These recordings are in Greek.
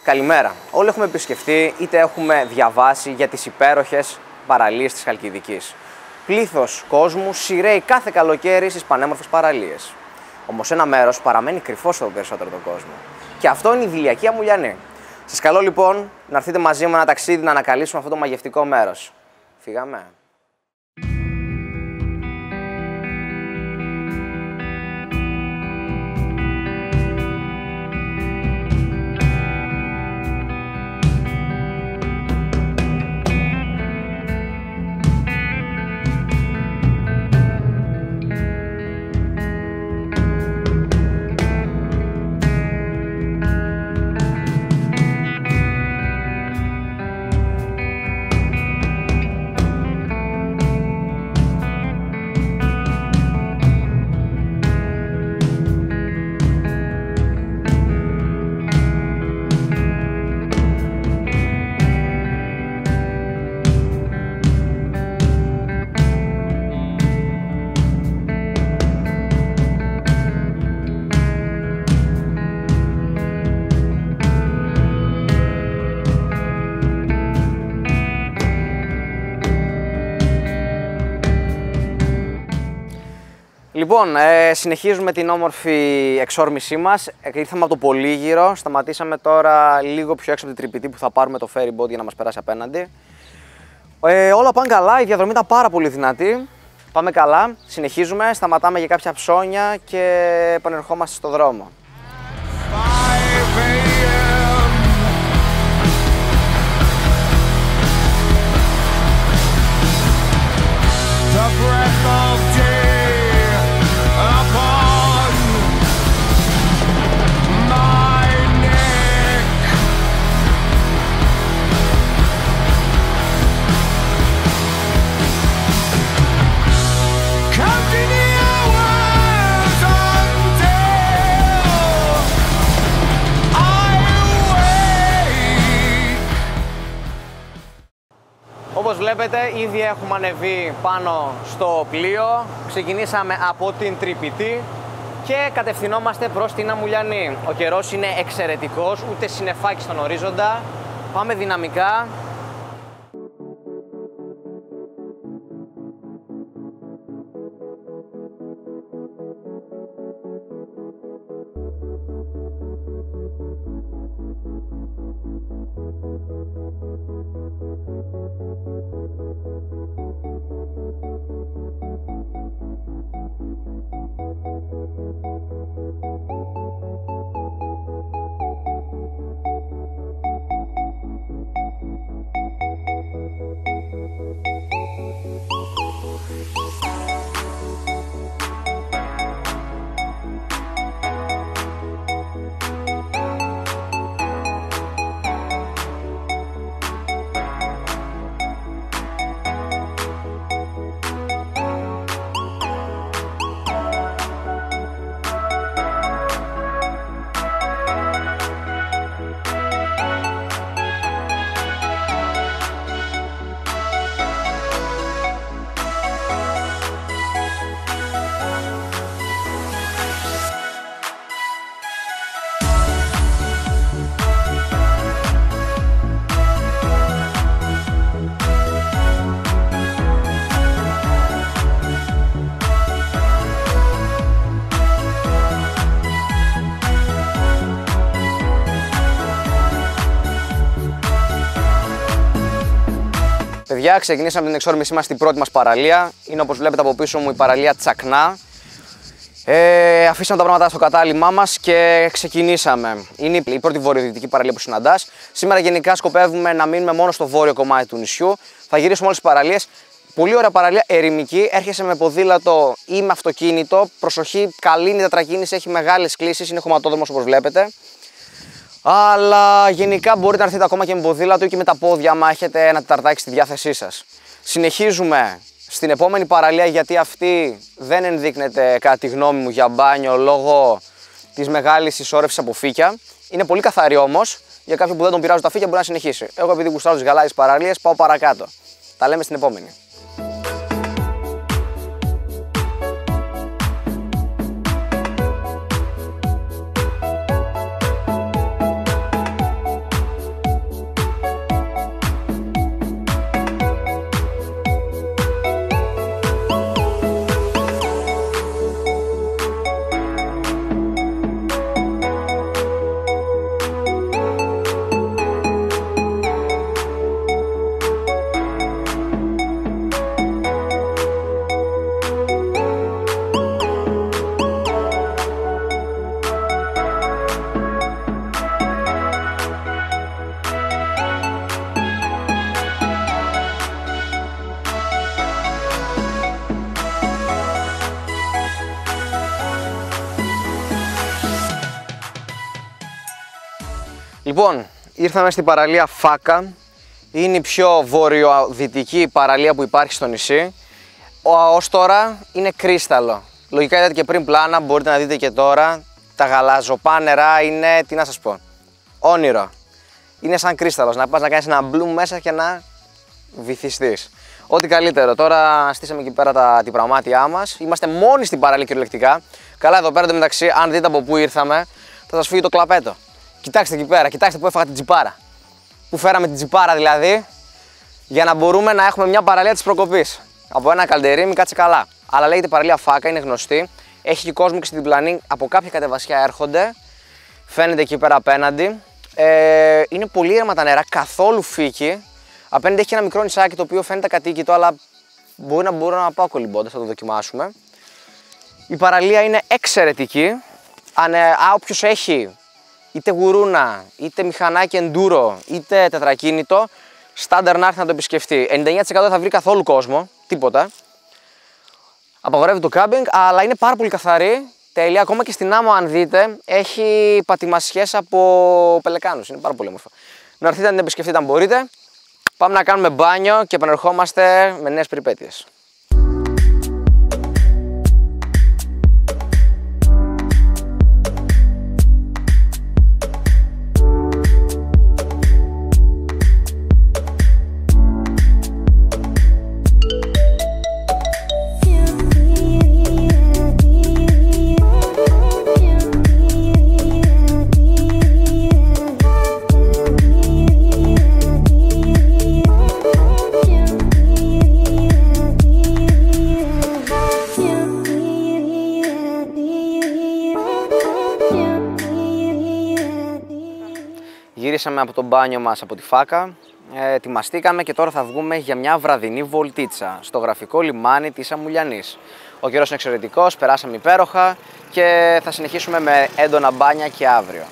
Καλημέρα. Όλοι έχουμε επισκεφτεί είτε έχουμε διαβάσει για τις υπέροχες παραλίες της Χαλκιδικής. Πλήθος κόσμου σειραίει κάθε καλοκαίρι στις πανέμορφες παραλίες. Όμως ένα μέρος παραμένει κρυφό στον περισσότερο τον κόσμο. Και αυτό είναι η Δειλιακή Αμουλιανή. Σας καλώ λοιπόν να έρθετε μαζί μου ένα ταξίδι να ανακαλύψουμε αυτό το μαγευτικό μέρος. Φύγαμε. Λοιπόν, συνεχίζουμε την όμορφη εξόρμησή μας. Ήρθαμε από το Πολύγυρο, σταματήσαμε τώρα λίγο πιο έξω από την Τρυπητή που θα πάρουμε το ferry boat για να μας περάσει απέναντι. Όλα πάνε καλά, η διαδρομή ήταν πάρα πολύ δυνατή. Πάμε καλά, συνεχίζουμε, σταματάμε για κάποια ψώνια και επανερχόμαστε στο δρόμο. Όπως βλέπετε, ήδη έχουμε ανεβεί πάνω στο πλοίο. Ξεκινήσαμε από την Τρυπητή και κατευθυνόμαστε προς την Αμουλιανή. Ο καιρός είναι εξαιρετικός, ούτε συννεφάκι στον ορίζοντα. Πάμε δυναμικά. Παιδιά, ξεκινήσαμε την εξόρμησή μας στην πρώτη μας παραλία. Είναι, όπως βλέπετε από πίσω μου, η παραλία Τσακνά. Αφήσαμε τα πράγματα στο κατάλημά μας και ξεκινήσαμε. Είναι η πρώτη βορειοδυτική παραλία που συναντάς. Σήμερα γενικά σκοπεύουμε να μείνουμε μόνο στο βόρειο κομμάτι του νησιού. Θα γυρίσουμε όλες τις παραλίες. Πολύ ωραία παραλία, ερημική. Έρχεσαι με ποδήλατο ή με αυτοκίνητο. Προσοχή, καλή είναι η τετρακίνηση, έχει μεγάλες κλίσεις, είναι χωματόδρομος όπως βλέπετε. Αλλά γενικά μπορείτε να έρθετε ακόμα και με ποδήλατο ή και με τα πόδια, άμα έχετε ένα τεταρτάκι στη διάθεσή σας. Συνεχίζουμε στην επόμενη παραλία, γιατί αυτή δεν ενδείκνεται κατά τη γνώμη μου για μπάνιο λόγω της μεγάλης συσσόρευσης από φύκια. Είναι πολύ καθαρή όμως, για κάποιον που δεν τον πειράζουν τα φύκια μπορεί να συνεχίσει. Εγώ επειδή γουστάρω τις γαλάζιες παραλίες πάω παρακάτω. Τα λέμε στην επόμενη. Λοιπόν, ήρθαμε στην παραλία Φάκα. Είναι η πιο βορειοδυτική παραλία που υπάρχει στο νησί. Ως τώρα είναι κρίσταλο. Λογικά είδατε και πριν πλάνα, μπορείτε να δείτε και τώρα. Τα γαλαζοπά νερά είναι, τι να σας πω, όνειρο. Είναι σαν κρίσταλος, να πας να κάνεις ένα μπλουμ μέσα και να βυθιστείς. Ό,τι καλύτερο. Τώρα στήσαμε εκεί πέρα την πραγμάτια μας. Είμαστε μόνοι στην παραλία κυριολεκτικά. Καλά, εδώ πέρα εντωμεταξύ, αν δείτε από πού ήρθαμε, θα σας φύγει το κλαπέτο. Κοιτάξτε εκεί πέρα, κοιτάξτε που έφαγα την τσιπάρα. Που φέραμε την τσιπάρα δηλαδή, για να μπορούμε να έχουμε μια παραλία της προκοπής. Από ένα καλντερίμι, κάτσε καλά. Αλλά λέγεται παραλία Φάκα, είναι γνωστή. Έχει και κόσμο και στην διπλανή, από κάποια κατεβασιά έρχονται. Φαίνεται εκεί πέρα απέναντι. Είναι πολύ ήρεμα τα νερά, καθόλου φύκη. Απέναντι έχει και ένα μικρό νησάκι το οποίο φαίνεται κατοίκητο, αλλά μπορεί να μπορώ να πάω κολυμπώντας, θα το δοκιμάσουμε. Η παραλία είναι εξαιρετική. Όποιος έχει είτε γουρούνα, είτε μηχανάκι enduro, είτε τετρακίνητο, στάνταρ να έρθει να το επισκεφτεί. 99% δεν θα βρει καθόλου κόσμο, τίποτα. Απαγορεύει το κάμπινγκ, αλλά είναι πάρα πολύ καθαρή. Τέλεια. Ακόμα και στην άμμο, αν δείτε, έχει πατημασιές από πελεκάνους. Είναι πάρα πολύ όμορφο. Να έρθετε να την επισκεφτείτε αν μπορείτε. Πάμε να κάνουμε μπάνιο και επανερχόμαστε με νέες περιπέτειες. Γυρίσαμε από το μπάνιο μας από τη Φάκα, ετοιμαστήκαμε και τώρα θα βγούμε για μια βραδινή βολτίτσα στο γραφικό λιμάνι της Αμουλιανής. Ο καιρός είναι εξαιρετικός, περάσαμε υπέροχα και θα συνεχίσουμε με έντονα μπάνια και αύριο.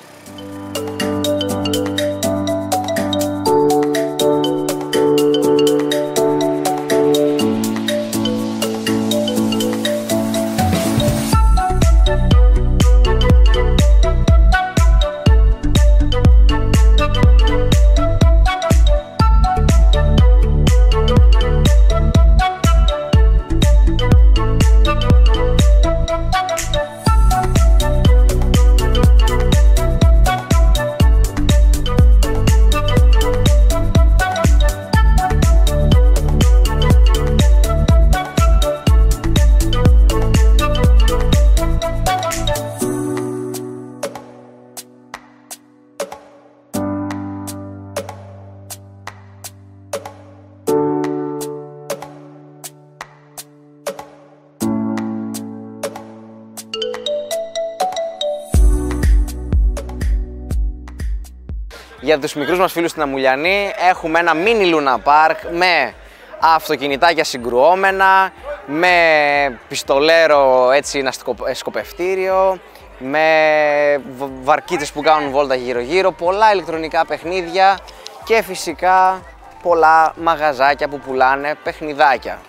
Για τους μικρούς μας φίλους στην Αμουλιανή έχουμε ένα mini Luna Park με αυτοκινητάκια συγκρουόμενα, με πιστολέρο έτσι ένα σκοπευτήριο, με βαρκίτσες που κάνουν βόλτα γύρω-γύρω, πολλά ηλεκτρονικά παιχνίδια και φυσικά πολλά μαγαζάκια που πουλάνε παιχνιδάκια.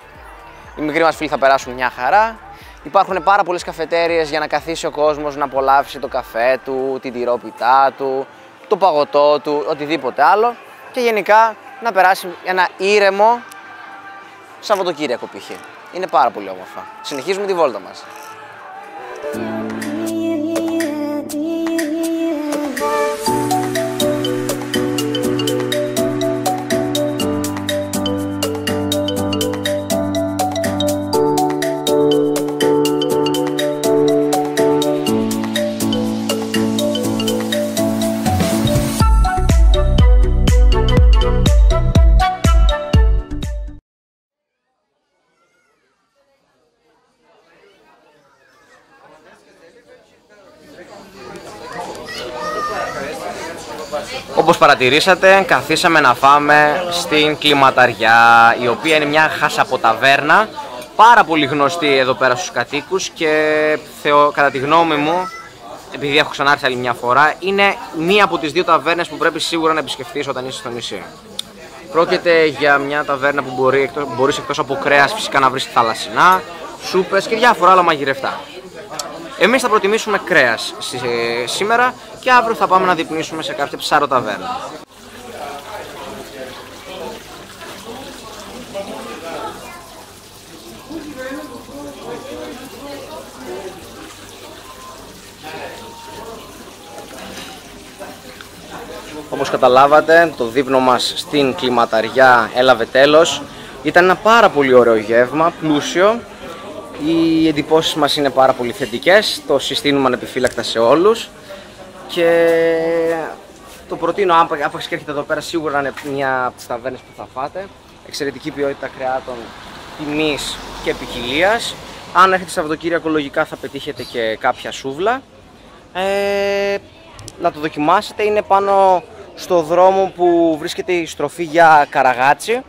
Οι μικροί μας φίλοι θα περάσουν μια χαρά. Υπάρχουν πάρα πολλές καφετέριες για να καθίσει ο κόσμος να απολαύσει το καφέ του, την τυρόπιτά του, το παγωτό του, οτιδήποτε άλλο και γενικά να περάσει ένα ήρεμο Σαββατοκύριακο π.χ. Είναι πάρα πολύ όμορφα. Συνεχίζουμε τη βόλτα μας. Όπως παρατηρήσατε, καθίσαμε να φάμε στην Κλιματαριά, η οποία είναι μια χασαποταβέρνα, πάρα πολύ γνωστή εδώ πέρα στους κατοίκους και κατά τη γνώμη μου, επειδή έχω ξανάρθει άλλη μια φορά, είναι μία από τις δύο ταβέρνες που πρέπει σίγουρα να επισκεφθείς όταν είσαι στο νησί. Πρόκειται για μια ταβέρνα που μπορείς εκτός από κρέας φυσικά να βρεις θαλασσινά, σούπες και διάφορα άλλα μαγειρευτά. Εμείς θα προτιμήσουμε κρέας σήμερα και αύριο θα πάμε να δειπνήσουμε σε κάποια ψαροταβέρνα. Όπως καταλάβατε, το δείπνο μας στην κλιματαριά έλαβε τέλος. Ήταν ένα πάρα πολύ ωραίο γεύμα, πλούσιο. Οι εντυπώσεις μας είναι πάρα πολύ θετικές, το συστήνουμε ανεπιφύλακτα σε όλους και το προτείνω, αν και έρχεται εδώ πέρα, σίγουρα είναι μια από τις ταβέρνες που θα φάτε. Εξαιρετική ποιότητα κρεάτων, τιμής και ποικιλίας. Αν έρχεται Σαββατοκύριακο, λογικά θα πετύχετε και κάποια σούβλα. Να το δοκιμάσετε, είναι πάνω στο δρόμο που βρίσκεται η στροφή για Καραγάτσι.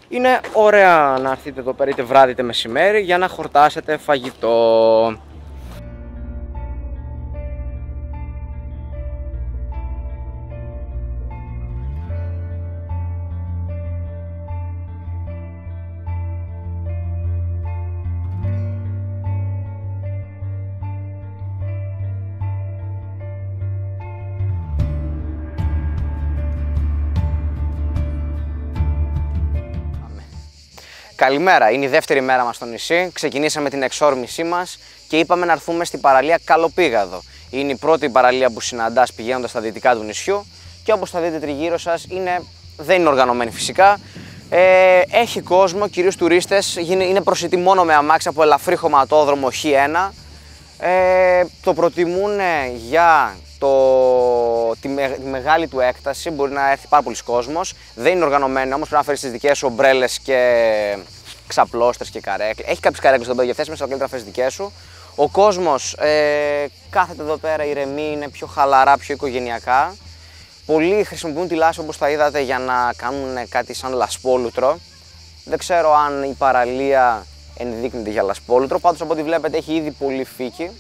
Είναι ωραία να έρθετε εδώ πέρα είτε βράδυ είτε μεσημέρι για να χορτάσετε φαγητό. Καλημέρα, είναι η δεύτερη μέρα μας στο νησί. Ξεκινήσαμε την εξόρμησή μας και είπαμε να έρθουμε στην παραλία Καλοπήγαδο. Είναι η πρώτη παραλία που συναντάς πηγαίνοντας στα δυτικά του νησιού και όπως θα δείτε τριγύρω σας δεν είναι οργανωμένη φυσικά. Έχει κόσμο, κυρίως τουρίστες, είναι προσιτή μόνο με αμάξια από ελαφρύ χωματόδρομο Χ1. Το προτιμούν για τη μεγάλη του έκταση, μπορεί να έρθει πάρα πολλοί κόσμος. Δεν είναι οργανωμένο όμως, πρέπει να φέρεις τις δικές σου ομπρέλες και ξαπλώστρες και καρέκλες. Έχει κάποιες καρέκλες εδώ πέρα για θέσεις, αλλά καλύτερα να φέρεις δικές σου. Ο κόσμος κάθεται εδώ πέρα ηρεμεί, είναι πιο χαλαρά, πιο οικογενειακά. Πολλοί χρησιμοποιούν τη λάσπη όπως τα είδατε για να κάνουν κάτι σαν λασπόλουτρο. Δεν ξέρω αν η παραλία ενδείκνυται για λασπόλουτρο, πάντως από ό,τι βλέπετε έχει ήδη πολύ φύκη.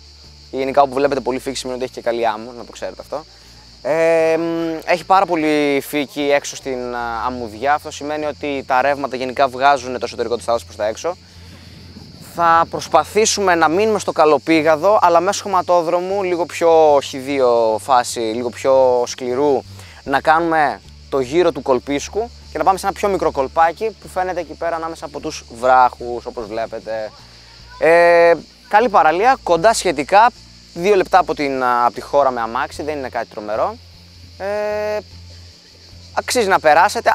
Γενικά όπου βλέπετε πολύ φύκη σημαίνει ότι έχει και καλή άμμο, να το ξέρετε αυτό. Έχει πάρα πολύ φύκη έξω στην αμμουδιά, αυτό σημαίνει ότι τα ρεύματα γενικά βγάζουν το εσωτερικό της θάλασσας προς τα έξω. Θα προσπαθήσουμε να μείνουμε στο Καλοπήγαδο, αλλά μέσω χωματόδρομου, λίγο πιο Χ2 φάση, λίγο πιο σκληρού, να κάνουμε το γύρο του Κολπίσκου και να πάμε σε ένα πιο μικρό κολπάκι που φαίνεται εκεί πέρα ανάμεσα από τους βράχους, όπως βλέπετε. Καλή παραλία, κοντά σχετικά, 2 λεπτά από τη χώρα με αμάξι, δεν είναι κάτι τρομερό. Αξίζει να περάσετε,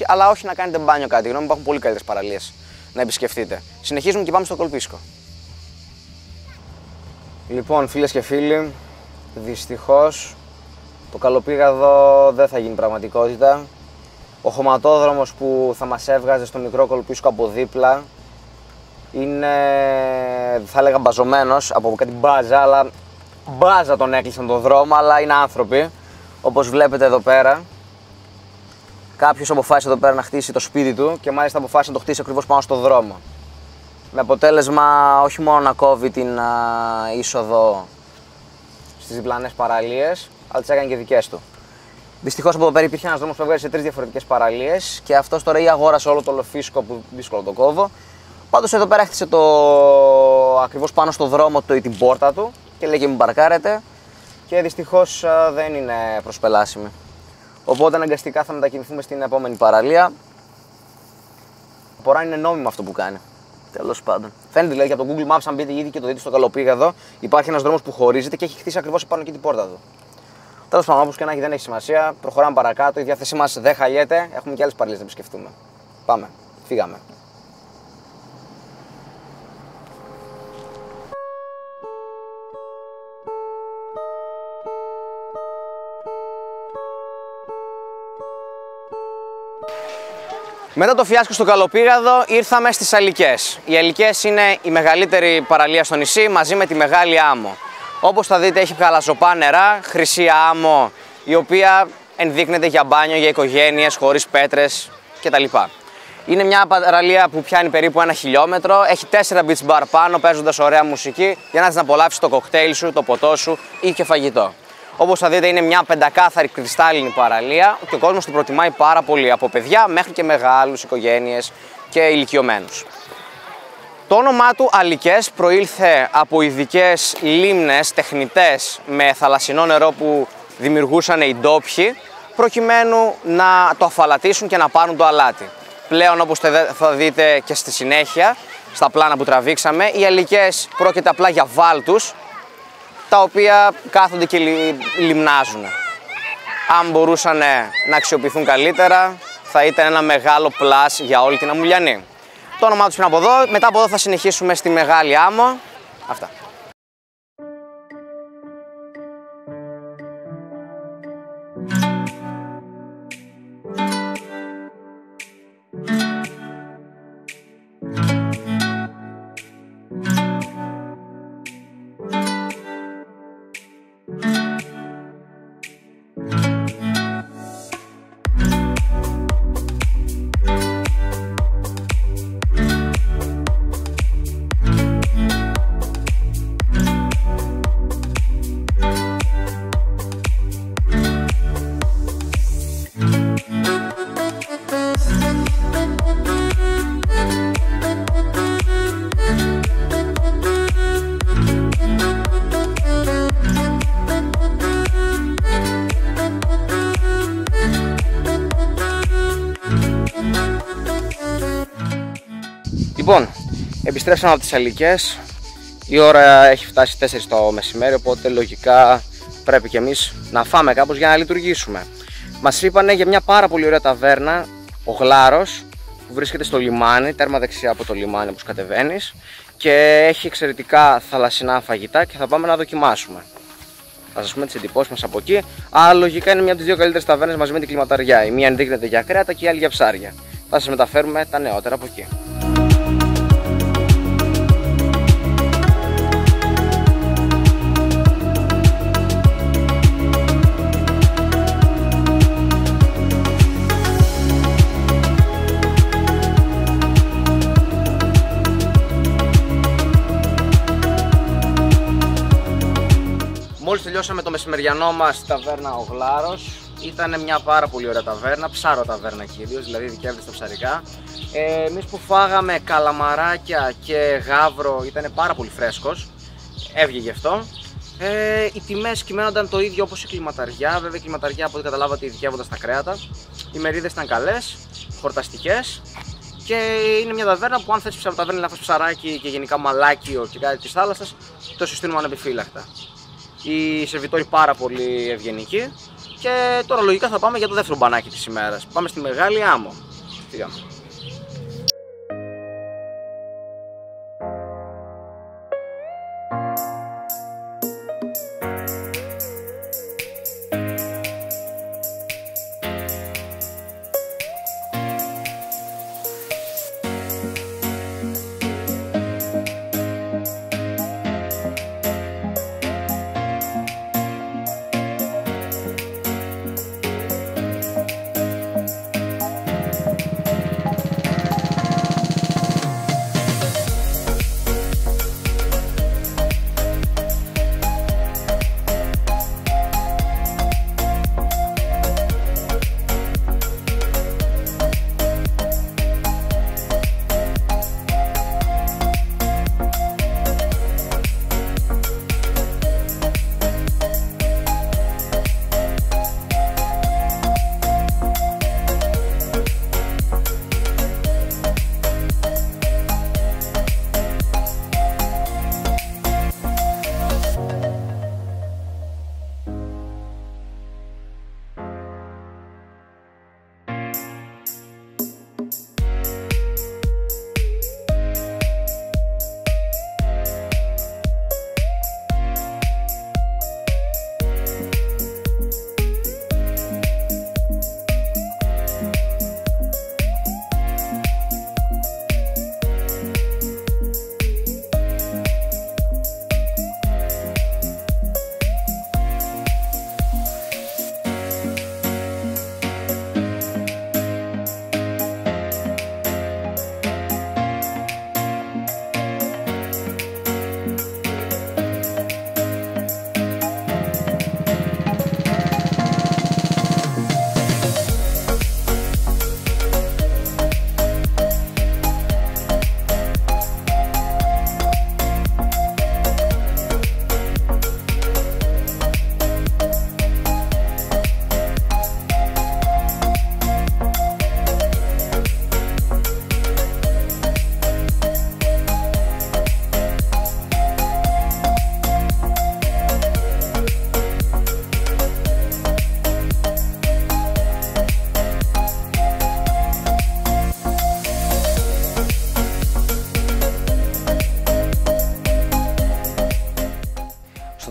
αλλά όχι να κάνετε μπάνιο κάτι. Γνώμη, υπάρχουν πολύ καλύτερες παραλίες να επισκεφτείτε. Συνεχίζουμε και πάμε στο Κολπίσκο. Λοιπόν, φίλες και φίλοι, δυστυχώς το Καλοπήγαδο δεν θα γίνει πραγματικότητα. Ο χωματόδρομος που θα μας έβγαζε στο μικρό Κολπίσκο από δίπλα είναι, θα έλεγα, μπαζωμένος από κάτι μπάζα, αλλά μπάζα τον έκλεισαν τον δρόμο, αλλά είναι άνθρωποι. Όπως βλέπετε εδώ πέρα, κάποιος αποφάσισε εδώ πέρα να χτίσει το σπίτι του και μάλιστα αποφάσισε να το χτίσει ακριβώς πάνω στο δρόμο. Με αποτέλεσμα όχι μόνο να κόβει την είσοδο στις διπλανές παραλίες, αλλά τις έκανε και δικές του. Δυστυχώς από εδώ πέρα υπήρχε ένας δρόμος που έβγαζε σε 3 διαφορετικές παραλίες και αυτός τώρα ή αγόρασε όλο το λοφίσκο που δύσκολο το κόβω. Πάντως εδώ πέρα έχτισε ακριβώς πάνω στο δρόμο την πόρτα του και λέγε μην παρκάρετε και δυστυχώς δεν είναι προσπελάσιμη. Οπότε αναγκαστικά θα μετακινηθούμε στην επόμενη παραλία. Απορά είναι νόμιμο αυτό που κάνει. Τέλος πάντων. Φαίνεται δηλαδή από το Google Maps, αν μπείτε ήδη και το δείτε στο Καλοπήγαδο, υπάρχει ένας δρόμος που χωρίζεται και έχει χτίσει ακριβώς πάνω εκεί την πόρτα του. Τέλος πάντων, όπως και να έχει, δεν έχει σημασία. Προχωράμε παρακάτω. Η διάθεσή μας δεν χαλιέται. Έχουμε και άλλες παραλίες να επισκεφτούμε. Πάμε. Φύγαμε. Μετά το φιάσκο στο Καλοπήγαδο ήρθαμε στις Αλικές. Οι Αλικές είναι η μεγαλύτερη παραλία στο νησί μαζί με τη Μεγάλη Άμμο. Όπως θα δείτε έχει γαλαζοπά νερά, χρυσή άμμο η οποία ενδείκνεται για μπάνιο, για οικογένειες, χωρίς πέτρες κτλ. Είναι μια παραλία που πιάνει περίπου 1 χιλιόμετρο, έχει 4 beach bar πάνω παίζοντας ωραία μουσική για να απολαύσεις το κοκτέιλ σου, το ποτό σου ή και φαγητό. Όπως θα δείτε είναι μια πεντακάθαρη κρυστάλλινη παραλία και ο κόσμος την προτιμάει πάρα πολύ, από παιδιά μέχρι και μεγάλους, οικογένειες και ηλικιωμένους. Το όνομά του Αλικές προήλθε από ειδικές λίμνες τεχνητές με θαλασσινό νερό που δημιουργούσαν οι ντόπιοι, προκειμένου να το αφαλατίσουν και να πάρουν το αλάτι. Πλέον, όπως θα δείτε και στη συνέχεια, στα πλάνα που τραβήξαμε, οι Αλικές πρόκειται απλά για βάλτους, τα οποία κάθονται και λιμνάζουν. Αν μπορούσαν να αξιοποιηθούν καλύτερα, θα ήταν ένα μεγάλο πλάς για όλη την Αμουλιανή. Το όνομά τους είναι από εδώ, μετά από εδώ θα συνεχίσουμε στη Μεγάλη Άμμο. Αυτά. Λοιπόν, επιστρέψαμε από τις Αλικές. Η ώρα έχει φτάσει 4 το μεσημέρι, οπότε λογικά πρέπει και εμείς να φάμε κάπως για να λειτουργήσουμε. Μας είπανε για μια πάρα πολύ ωραία ταβέρνα, ο Γλάρος, που βρίσκεται στο λιμάνι, τέρμα δεξιά από το λιμάνι όπως κατεβαίνεις, και έχει εξαιρετικά θαλασσινά φαγητά και θα πάμε να δοκιμάσουμε. Θα σας πούμε τις εντυπώσεις μας από εκεί. Αλλά λογικά είναι μια από τις δύο καλύτερες ταβέρνες μαζί με την Κλιματαριά. Η μία ενδείκνεται για κρέατα και η άλλη για ψάρια. Θα σας μεταφέρουμε τα νεότερα από εκεί. Μόλις τελειώσαμε το μεσημεριανό μας στη ταβέρνα ο Γλάρος. Ήταν μια πάρα πολύ ωραία ταβέρνα, ψάρο ταβέρνα κυρίως, δηλαδή ειδικεύεται στα ψαρικά. Εμείς που φάγαμε καλαμαράκια και γάβρο, ήταν πάρα πολύ φρέσκος, έβγε γι' αυτό. Οι τιμές κυμαίνονταν το ίδιο όπως η Κλιματαριά, βέβαια η Κλιματαριά από ό,τι καταλάβατε ειδικεύονταν στα κρέατα. Οι μερίδες ήταν καλές, χορταστικές. Και είναι μια ταβέρνα που αν θες ψαροταβέρνα να φας ψαράκι και γενικά μαλάκιο και κάτι της θάλασσας, το συστήνουμε ανεπιφύλακτα. Οι σερβιτόροι πάρα πολύ ευγενικοί. Και τώρα λογικά θα πάμε για το δεύτερο μπανάκι της ημέρας. Πάμε στη Μεγάλη Άμμο. Φύγαμε.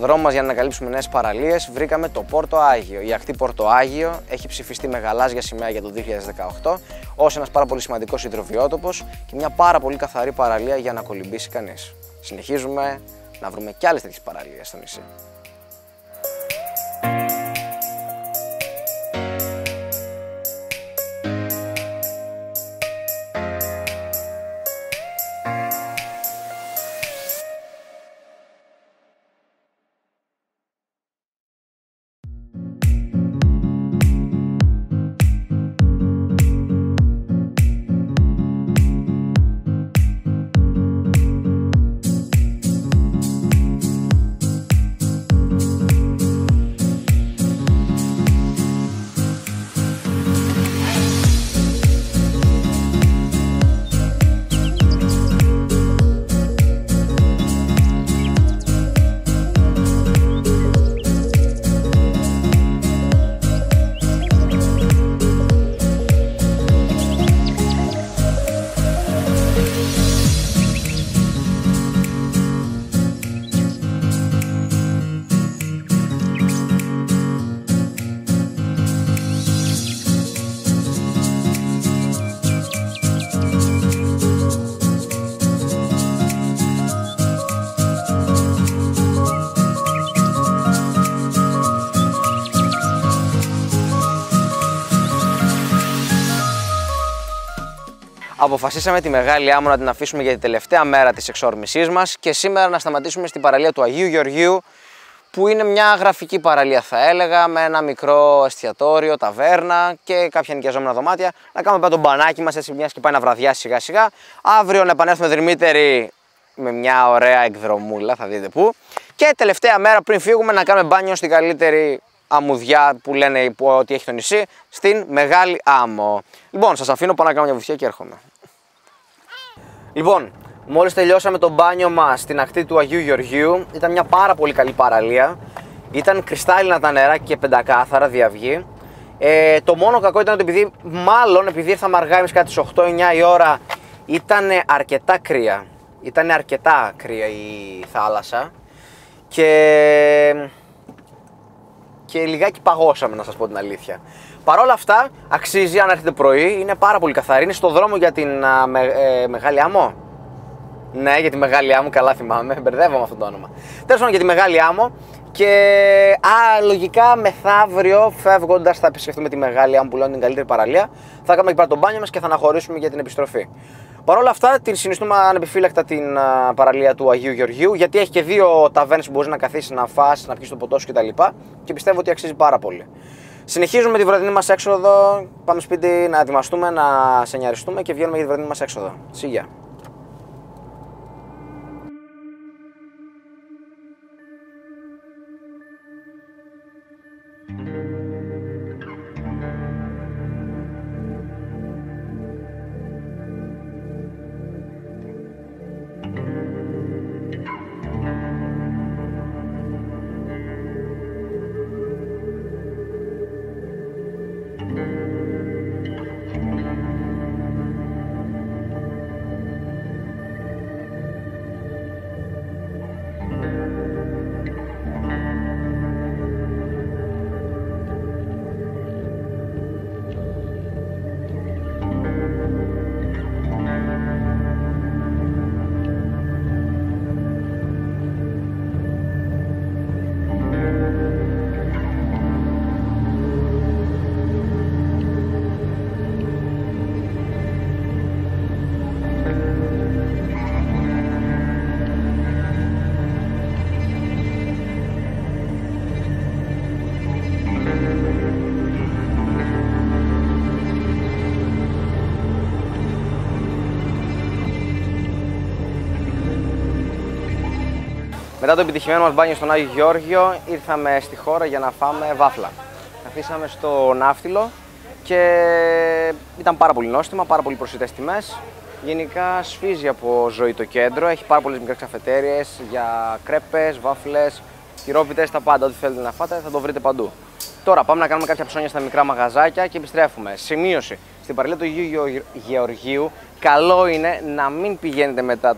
δρόμο μας για να ανακαλύψουμε νέες παραλίες, βρήκαμε το Πόρτο Άγιο. Η ακτή Πόρτο Άγιο έχει ψηφιστεί με γαλάζια σημαία για το 2018 ως ένας πάρα πολύ σημαντικός υδροβιότοπος και μια πάρα πολύ καθαρή παραλία για να κολυμπήσει κανείς. Συνεχίζουμε να βρούμε κι άλλες τέτοιες παραλίες στο νησί. Αποφασίσαμε τη Μεγάλη Άμμο να την αφήσουμε για την τελευταία μέρα της εξόρμησής μας και σήμερα να σταματήσουμε στην παραλία του Αγίου Γεωργίου, που είναι μια γραφική παραλία, θα έλεγα, με ένα μικρό εστιατόριο, ταβέρνα και κάποια νοικιαζόμενα δωμάτια. Να κάνουμε πέρα το μπανάκι μας, έτσι μιας και πάει να βραδιάσει σιγά σιγά. Αύριο να επανέλθουμε δρυμύτεροι με μια ωραία εκδρομούλα, θα δείτε πού. Και τελευταία μέρα πριν φύγουμε να κάνουμε μπάνιο στην καλύτερη αμμουδιά που λένε ότι έχει το νησί, στην Μεγάλη Άμμο. Λοιπόν, σας αφήνω, πάω να κάνω μια βουθιά και έρχομαι. Λοιπόν, μόλις τελειώσαμε το μπάνιο μας στην ακτή του Αγίου Γεωργίου, ήταν μια πάρα πολύ καλή παραλία. Ήταν κρυστάλλινα τα νερά και πεντακάθαρα, διαυγή. Το μόνο κακό ήταν ότι επειδή ήρθαμε αργά, εμείς κάτι στις 8-9 η ώρα, ήταν αρκετά κρύα. Ήταν αρκετά κρύα η θάλασσα και λιγάκι παγώσαμε, να σας πω την αλήθεια. Παρ' όλα αυτά, αξίζει αν έρθετε πρωί, είναι πάρα πολύ καθαρή. Είναι στο δρόμο για την Μεγάλη Άμμο. Ναι, για τη Μεγάλη Άμμο, καλά θυμάμαι, μπερδεύομαι αυτό το όνομα. Τέλος πάντων, για τη Μεγάλη Άμμο και λογικά μεθαύριο φεύγοντας θα επισκεφτούμε τη Μεγάλη Άμμο που λέω είναι την καλύτερη παραλία. Θα κάνουμε εκεί πέρα το μπάνιο μας και θα αναχωρήσουμε για την επιστροφή. Παρ' όλα αυτά, την συνιστούμε ανεπιφύλακτα την παραλία του Αγίου Γεωργίου, γιατί έχει και δύο ταβέρνες που μπορείς να καθίσεις, να φας, να πιεις το ποτό σου κτλ. Και πιστεύω ότι αξίζει πάρα πολύ. Συνεχίζουμε τη βραδινή μας έξοδο. Πάμε σπίτι να ετοιμαστούμε, να σενιαριστούμε και βγαίνουμε για τη βραδινή μας έξοδο. Σίγια. Μετά το επιτυχημένο μας μπάνιο στον Άγιο Γεώργιο, ήρθαμε στη χώρα για να φάμε βάφλα. Καθίσαμε στο Ναύτυλο και ήταν πάρα πολύ νόστιμα, πάρα πολύ προσιτές τιμές. Γενικά σφίζει από ζωή το κέντρο, έχει πάρα πολλές μικρές καφετέριες για κρέπες, βάφλες, τυρόπιτες, τα πάντα. Ό,τι θέλετε να φάτε θα το βρείτε παντού. Τώρα πάμε να κάνουμε κάποια ψώνια στα μικρά μαγαζάκια και επιστρέφουμε. Σημείωση: στην παραλία του Αγίου Γεωργίου, καλό είναι να μην πηγαίνετε μετά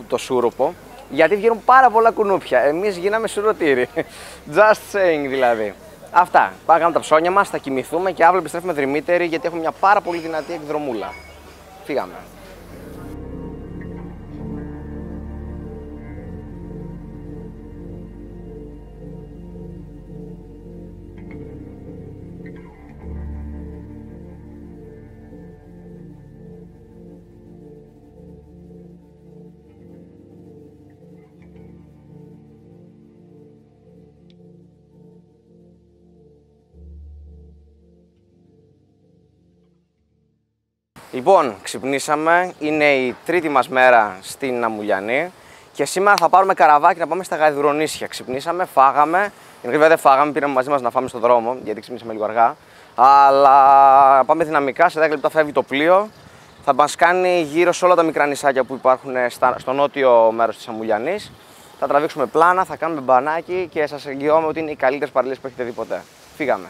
το σούρουπο, Γιατί βγαίνουν πάρα πολλά κουνούπια. Εμείς γίναμε σουρωτήρι. Just saying δηλαδή. Αυτά. Πάμε να κάνουμε τα ψώνια μας, θα κοιμηθούμε και αύριο επιστρέφουμε δρυμύτεροι γιατί έχουμε μια πάρα πολύ δυνατή εκδρομούλα. Φύγαμε. Λοιπόν, ξυπνήσαμε, είναι η τρίτη μας μέρα στην Αμουλιανή και σήμερα θα πάρουμε καραβάκι να πάμε στα Γαϊδουρονήσια. Ξυπνήσαμε, φάγαμε, βέβαια δεν φάγαμε, πήραμε μαζί μας να φάμε στον δρόμο γιατί ξυπνήσαμε λίγο αργά. Αλλά πάμε δυναμικά, σε 10 λεπτά φεύγει το πλοίο, θα μας κάνει γύρω σε όλα τα μικρά νησάκια που υπάρχουν στο νότιο μέρος της Αμουλιανής. Θα τραβήξουμε πλάνα, θα κάνουμε μπανάκι και σας εγγυώμαι ότι είναι οι καλύτερες παραλίες που έχετε δει ποτέ. Φύγαμε.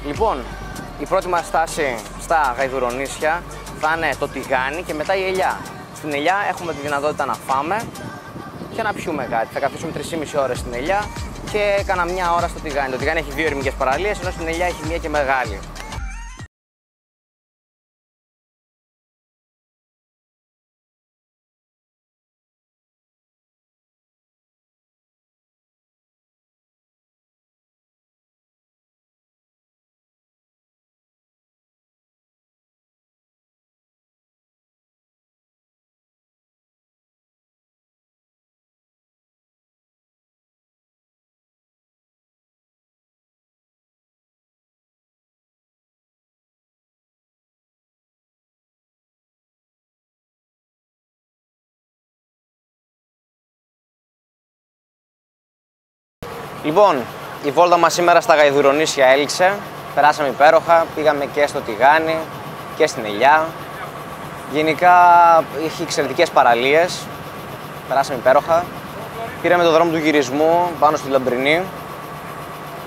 Λοιπόν, η πρώτη μας στάση στα Γαϊδουρονήσια θα είναι το τηγάνι και μετά η ελιά. Στην ελιά έχουμε τη δυνατότητα να φάμε και να πιούμε κάτι. Θα καθίσουμε 3,5 ώρες στην ελιά και κάνα μια ώρα στο τηγάνι. Το τηγάνι έχει 2 ερημικές παραλίες, ενώ στην ελιά έχει μια και μεγάλη. Λοιπόν, η βόλτα μας σήμερα στα Γαϊδουρονήσια έληξε. Περάσαμε υπέροχα, πήγαμε και στο τηγάνι και στην ελιά. Γενικά είχε εξαιρετικές παραλίες. Περάσαμε υπέροχα. Πήραμε το δρόμο του γυρισμού πάνω στη Λαμπρινή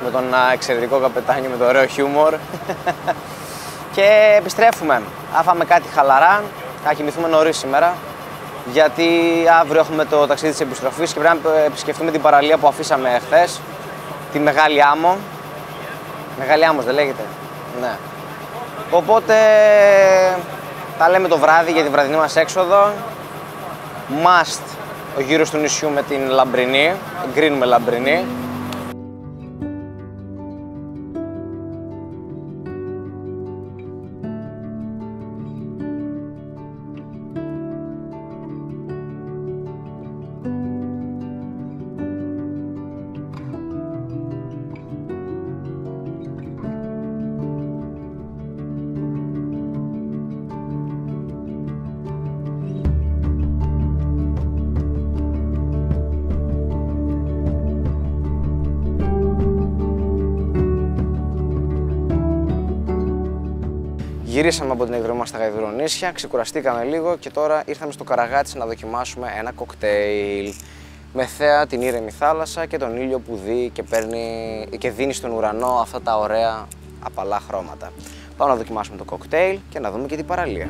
με τον εξαιρετικό καπετάνιο με το ωραίο χιούμορ. Και επιστρέφουμε. Άφαμε κάτι χαλαρά, θα κοιμηθούμε νωρίς σήμερα. Γιατί αύριο έχουμε το ταξίδι της επιστροφής και πρέπει να επισκεφτούμε την παραλία που αφήσαμε χθες, τη Μεγάλη Άμμο. Μεγάλη Άμμος δεν λέγεται? Ναι. Οπότε τα λέμε το βράδυ για τη βραδινή μας έξοδο. Must ο γύρος του νησιού με την Λαμπρινή, εγκρίνουμε Λαμπρινή. Γυρίσαμε από την εκδρομή μας στα Γαϊδουρονήσια, ξεκουραστήκαμε λίγο και τώρα ήρθαμε στο Καραγάτσι να δοκιμάσουμε ένα κοκτέιλ. Με θέα την ήρεμη θάλασσα και τον ήλιο που δει και δίνει στον ουρανό αυτά τα ωραία απαλά χρώματα. Πάμε να δοκιμάσουμε το κοκτέιλ και να δούμε και την παραλία.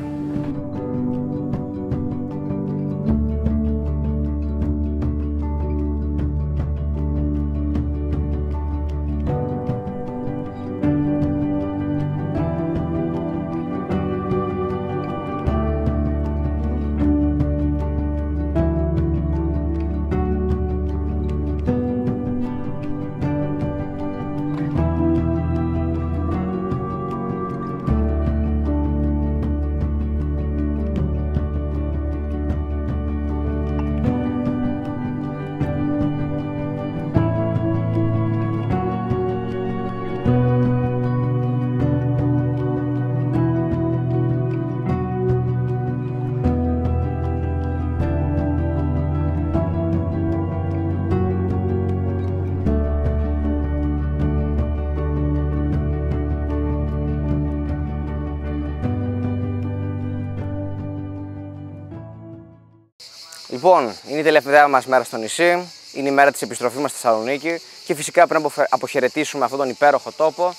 Λοιπόν, είναι η τελευταία μας μέρα στο νησί, είναι η μέρα της επιστροφής μας στη Θεσσαλονίκη και φυσικά πρέπει να αποχαιρετήσουμε αυτόν τον υπέροχο τόπο.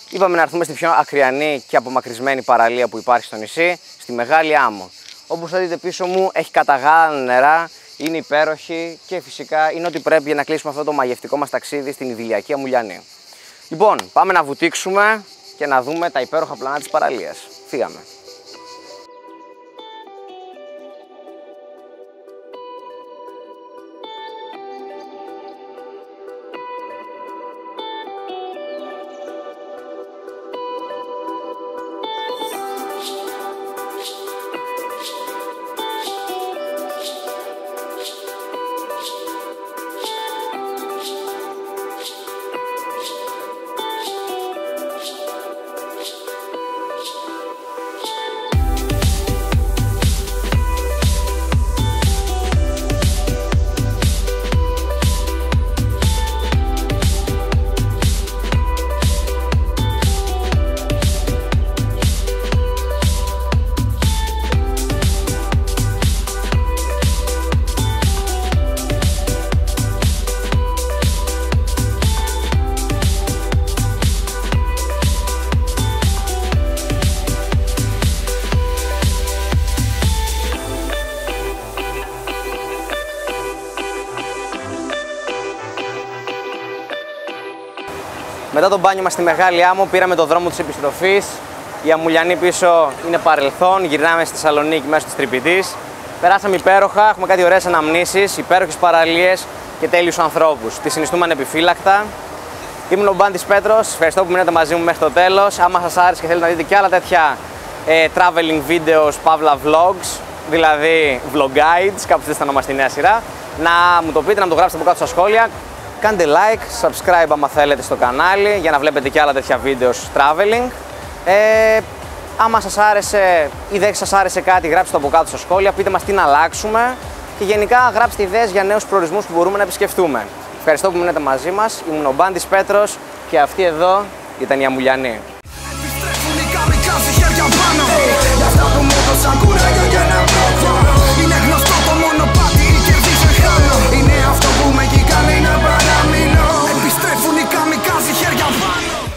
Είπαμε να έρθουμε στη πιο ακριανή και απομακρυσμένη παραλία που υπάρχει στο νησί, στη Μεγάλη Άμμο. Όπως θα δείτε πίσω μου, έχει καταγάλα νερά, είναι υπέροχη και φυσικά είναι ό,τι πρέπει για να κλείσουμε αυτό το μαγευτικό μας ταξίδι στην ιδηλιακή Αμουλιανή. Λοιπόν, πάμε να βουτήξουμε και να δούμε τα υπέροχα πλανά της παραλίας. Φύγαμε. Μετά τον μπάνιο μας στη Μεγάλη Άμμο πήραμε το δρόμο της επιστροφής. Η Αμουλιανή πίσω είναι παρελθόν, γυρνάμε στη Θεσσαλονίκη μέσω της Τρυπητής. Περάσαμε υπέροχα, έχουμε κάτι ωραίες αναμνήσεις, υπέροχες παραλίες και τέλειους ανθρώπους. Τις συνιστούμε ανεπιφύλακτα. Ήμουν ο Μπάντης Πέτρος, ευχαριστώ που μείνατε μαζί μου μέχρι το τέλος. Άμα σας άρεσε και θέλετε να δείτε και άλλα τέτοια traveling videos, παύλα vlogs, δηλαδή vlog guides, κάπως έτσι θα ονομαστεί η νέα σειρά, να μου το πείτε, να μου το γράψετε από κάτω στα σχόλια. Κάντε like, subscribe άμα θέλετε στο κανάλι για να βλέπετε και άλλα τέτοια βίντεο traveling. Άμα σας άρεσε ή δεν σας άρεσε κάτι, γράψτε το από κάτω στα σχόλια, πείτε μας τι να αλλάξουμε και γενικά γράψτε ιδέες για νέους προορισμούς που μπορούμε να επισκεφτούμε. Ευχαριστώ που μείνετε μαζί μας, ήμουν ο Μπάντης Πέτρος και αυτή εδώ ήταν η Αμουλιανή.